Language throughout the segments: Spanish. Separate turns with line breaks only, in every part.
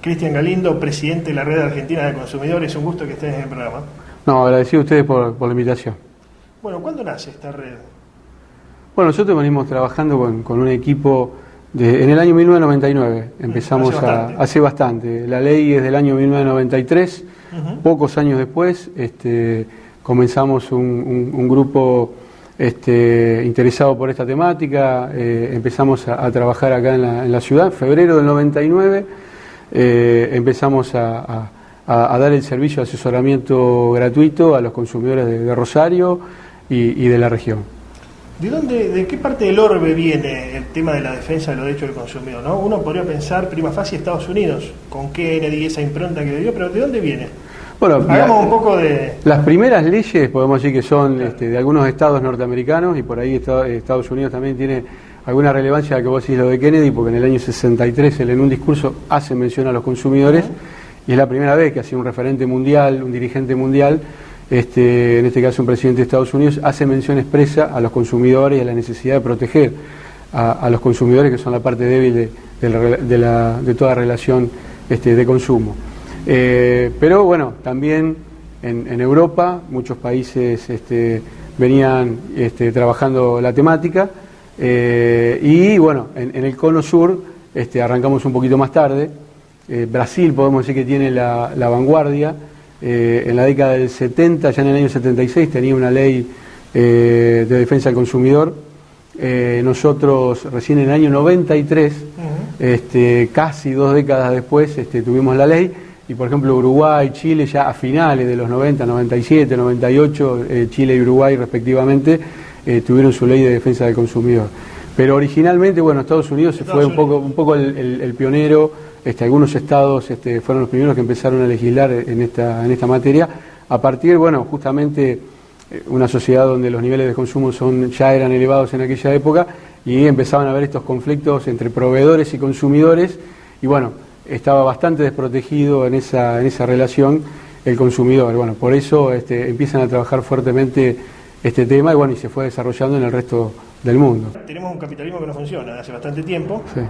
Cristian Galindo, presidente de la Red Argentina de Consumidores, un gusto que estés en el programa.
No, agradecido a ustedes por la invitación.
Bueno, ¿cuándo nace esta red?
Bueno, nosotros venimos trabajando con un equipo en el año 1999, empezamos hace bastante. La ley es del año 1993, pocos años después comenzamos un grupo interesado por esta temática, empezamos a trabajar acá en la ciudad, en febrero del 99. Empezamos a dar el servicio de asesoramiento gratuito a los consumidores de Rosario y de la región.
¿De qué parte del orbe viene el tema de la defensa de los derechos del consumidor, ¿no? Uno podría pensar prima facie Estados Unidos, con Kennedy, esa impronta que le dio, pero ¿de dónde viene?
Bueno,
hagamos un poco de...
Las primeras leyes, podemos decir que son de algunos estados norteamericanos, y por ahí Estados Unidos también tiene alguna relevancia a que vos decís lo de Kennedy, porque en el año 63 él en un discurso hace mención a los consumidores, y es la primera vez que hace un referente mundial, un dirigente mundial, en este caso un presidente de Estados Unidos, hace mención expresa a los consumidores y a la necesidad de proteger a los consumidores, que son la parte débil de toda relación de consumo. Pero bueno, también en Europa muchos países venían trabajando la temática, y bueno, en el cono sur arrancamos un poquito más tarde. Brasil podemos decir que tiene la vanguardia. En la década del 70, ya en el año 76, tenía una ley de defensa del consumidor. Nosotros recién en el año 93, casi 2 décadas después, tuvimos la ley. Y por ejemplo Uruguay, Chile, ya a finales de los 90, 97, 98, Chile y Uruguay respectivamente, tuvieron su ley de defensa del consumidor. Pero originalmente, bueno, Estados Unidos fue un poco el pionero. Algunos estados fueron los primeros que empezaron a legislar en esta materia, a partir, bueno, justamente una sociedad donde los niveles de consumo ya eran elevados en aquella época, y empezaban a haber estos conflictos entre proveedores y consumidores, y bueno, estaba bastante desprotegido en esa relación el consumidor. Bueno, por eso empiezan a trabajar fuertemente este tema, y bueno, y se fue desarrollando en el resto del mundo.
Tenemos un capitalismo que no funciona hace bastante tiempo,
sí,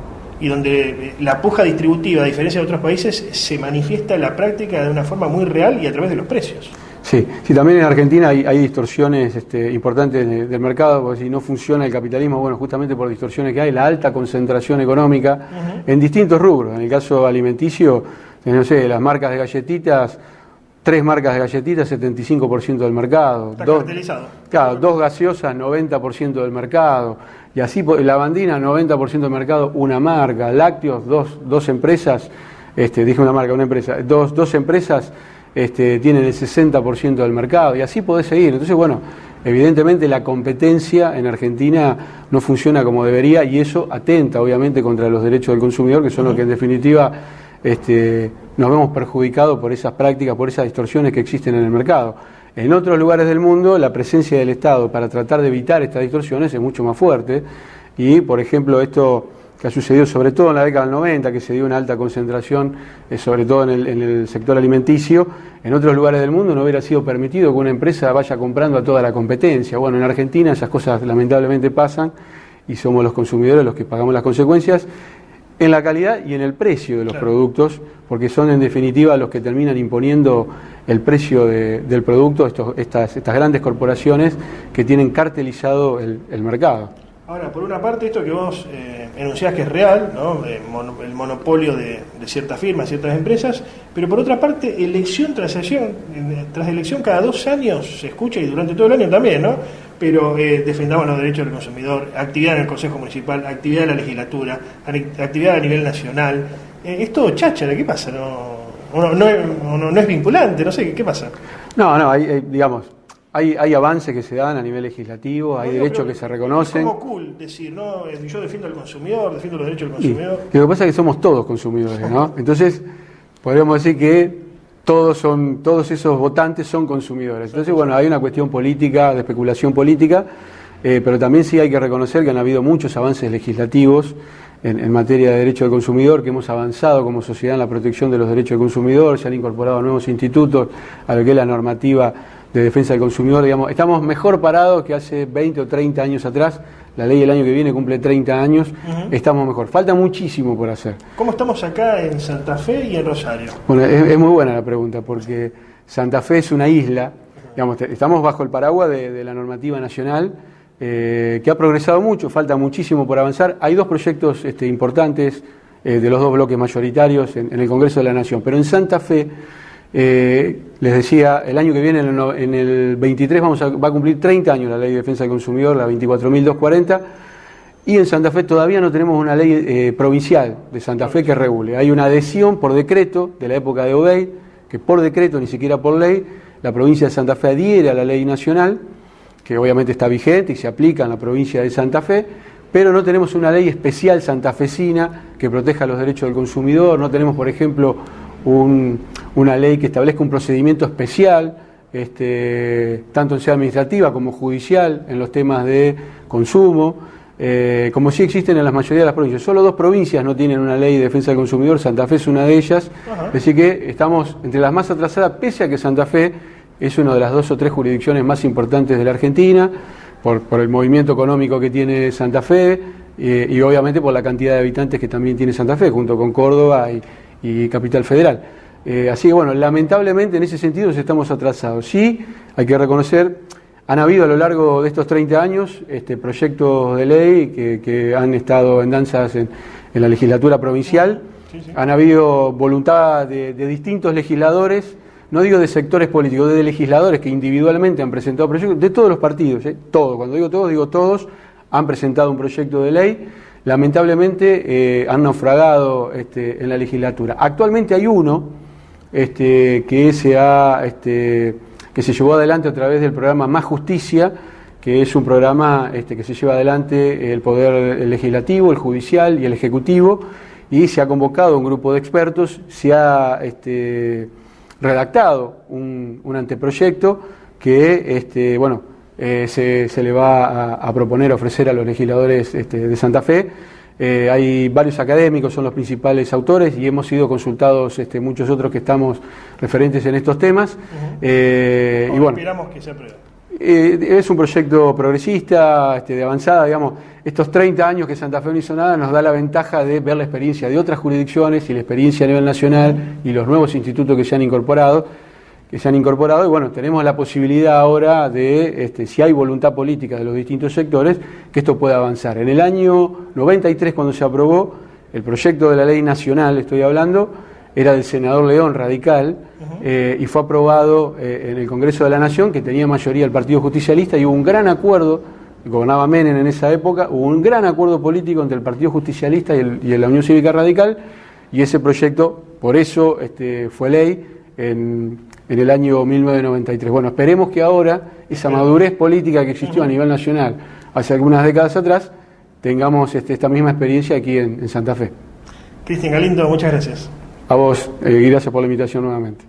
y donde la puja distributiva, a diferencia de otros países, se manifiesta en la práctica de una forma muy real y a través de los precios.
Sí, también en Argentina hay distorsiones importantes del mercado, porque si no funciona el capitalismo, bueno, justamente por distorsiones que hay, la alta concentración económica en distintos rubros. En el caso alimenticio, no sé, las marcas de galletitas, 3 marcas de galletitas, 75% del mercado.
Está cartelizado.
Claro, 2 gaseosas, 90% del mercado. Y así, lavandina, 90% del mercado, una marca. Lácteos, dos empresas, dije una empresa, dos empresas tienen el 60% del mercado. Y así podés seguir. Entonces, bueno, evidentemente la competencia en Argentina no funciona como debería, y eso atenta, obviamente, contra los derechos del consumidor, que son los que en definitiva nos vemos perjudicados por esas prácticas, por esas distorsiones que existen en el mercado. En otros lugares del mundo, la presencia del Estado para tratar de evitar estas distorsiones es mucho más fuerte, y por ejemplo esto que ha sucedido sobre todo en la década del 90, que se dio una alta concentración, sobre todo en el sector alimenticio, en otros lugares del mundo no hubiera sido permitido que una empresa vaya comprando a toda la competencia. Bueno, en Argentina esas cosas lamentablemente pasan, y somos los consumidores los que pagamos las consecuencias en la calidad y en el precio de los productos, porque son en definitiva los que terminan imponiendo el precio del producto, estas grandes corporaciones que tienen cartelizado el mercado.
Ahora, por una parte, esto que vos enunciás que es real, ¿no? El monopolio de ciertas firmas, ciertas empresas, pero por otra parte, elección tras elección, cada 2 años se escucha, y durante todo el año también, ¿no? Pero defendamos los derechos del consumidor, actividad en el Consejo Municipal, actividad en la legislatura, actividad a nivel nacional. Es todo cháchara, ¿qué pasa? No es vinculante, no sé, ¿qué pasa?
No, hay avances que se dan a nivel legislativo, hay derechos que se reconocen.
Es como cool decir, no, yo defiendo al consumidor, defiendo los derechos del consumidor.
Y lo que pasa es que somos todos consumidores, ¿no? Entonces, podríamos decir que todos esos votantes son consumidores. Entonces, bueno, hay una cuestión política, de especulación política, pero también sí hay que reconocer que han habido muchos avances legislativos en materia de derecho del consumidor, que hemos avanzado como sociedad en la protección de los derechos del consumidor, se han incorporado nuevos institutos a lo que es la normativa de defensa del consumidor. Digamos, estamos mejor parados que hace 20 o 30 años atrás. la ley el año que viene cumple 30 años, estamos mejor. Falta muchísimo por hacer.
¿Cómo estamos acá en Santa Fe y en Rosario?
Bueno, es muy buena la pregunta, porque Santa Fe es una isla, digamos, estamos bajo el paraguas de la normativa nacional, que ha progresado mucho, falta muchísimo por avanzar. Hay dos proyectos importantes de los dos bloques mayoritarios en el Congreso de la Nación, pero en Santa Fe, les decía, el año que viene, en el 23, va a cumplir 30 años la Ley de Defensa del Consumidor, la 24.240, y en Santa Fe todavía no tenemos una ley provincial de Santa Fe que regule. Hay una adhesión por decreto de la época de Obey, que por decreto, ni siquiera por ley, la provincia de Santa Fe adhiere a la ley nacional, que obviamente está vigente y se aplica en la provincia de Santa Fe, pero no tenemos una ley especial santafesina que proteja los derechos del consumidor, no tenemos, por ejemplo, una ley que establezca un procedimiento especial, tanto en sede administrativa como judicial, en los temas de consumo, como sí existen en la mayoría de las provincias. Solo 2 provincias no tienen una ley de defensa del consumidor, Santa Fe es una de ellas, así que estamos entre las más atrasadas, pese a que Santa Fe es una de las 2 o 3 jurisdicciones más importantes de la Argentina, por el movimiento económico que tiene Santa Fe, y obviamente por la cantidad de habitantes que también tiene Santa Fe, junto con Córdoba y Capital Federal. Así que bueno, lamentablemente en ese sentido estamos atrasados. Sí, hay que reconocer, han habido a lo largo de estos 30 años proyectos de ley que han estado en danzas en la legislatura provincial, han habido voluntad de distintos legisladores, no digo de sectores políticos, de legisladores que individualmente han presentado proyectos, de todos los partidos, todos, cuando digo todos, digo todos, han presentado un proyecto de ley. Lamentablemente han naufragado en la legislatura. Actualmente hay uno que se llevó adelante a través del programa Más Justicia, que es un programa que se lleva adelante el Poder Legislativo, el Judicial y el Ejecutivo, y se ha convocado un grupo de expertos, se ha redactado un anteproyecto que se le va a proponer, a ofrecer a los legisladores de Santa Fe. Hay varios académicos, son los principales autores, y hemos sido consultados muchos otros que estamos referentes en estos temas. Y bueno,
esperamos que se apruebe.
Es un proyecto progresista, de avanzada, digamos. Estos 30 años que Santa Fe no hizo nada nos da la ventaja de ver la experiencia de otras jurisdicciones y la experiencia a nivel nacional y los nuevos institutos que se han incorporado, y bueno, tenemos la posibilidad ahora de, si hay voluntad política de los distintos sectores, que esto pueda avanzar. En el año 93, cuando se aprobó el proyecto de la ley nacional, estoy hablando, era del senador León, radical, y fue aprobado en el Congreso de la Nación, que tenía mayoría el Partido Justicialista, y hubo un gran acuerdo, gobernaba Menem en esa época, hubo un gran acuerdo político entre el Partido Justicialista y la Unión Cívica Radical, y ese proyecto, por eso fue ley en el año 1993. Bueno, esperemos que ahora esa madurez política que existió a nivel nacional hace algunas décadas atrás, tengamos esta misma experiencia aquí en Santa Fe.
Cristian Galindo, muchas gracias.
A vos, y gracias por la invitación nuevamente.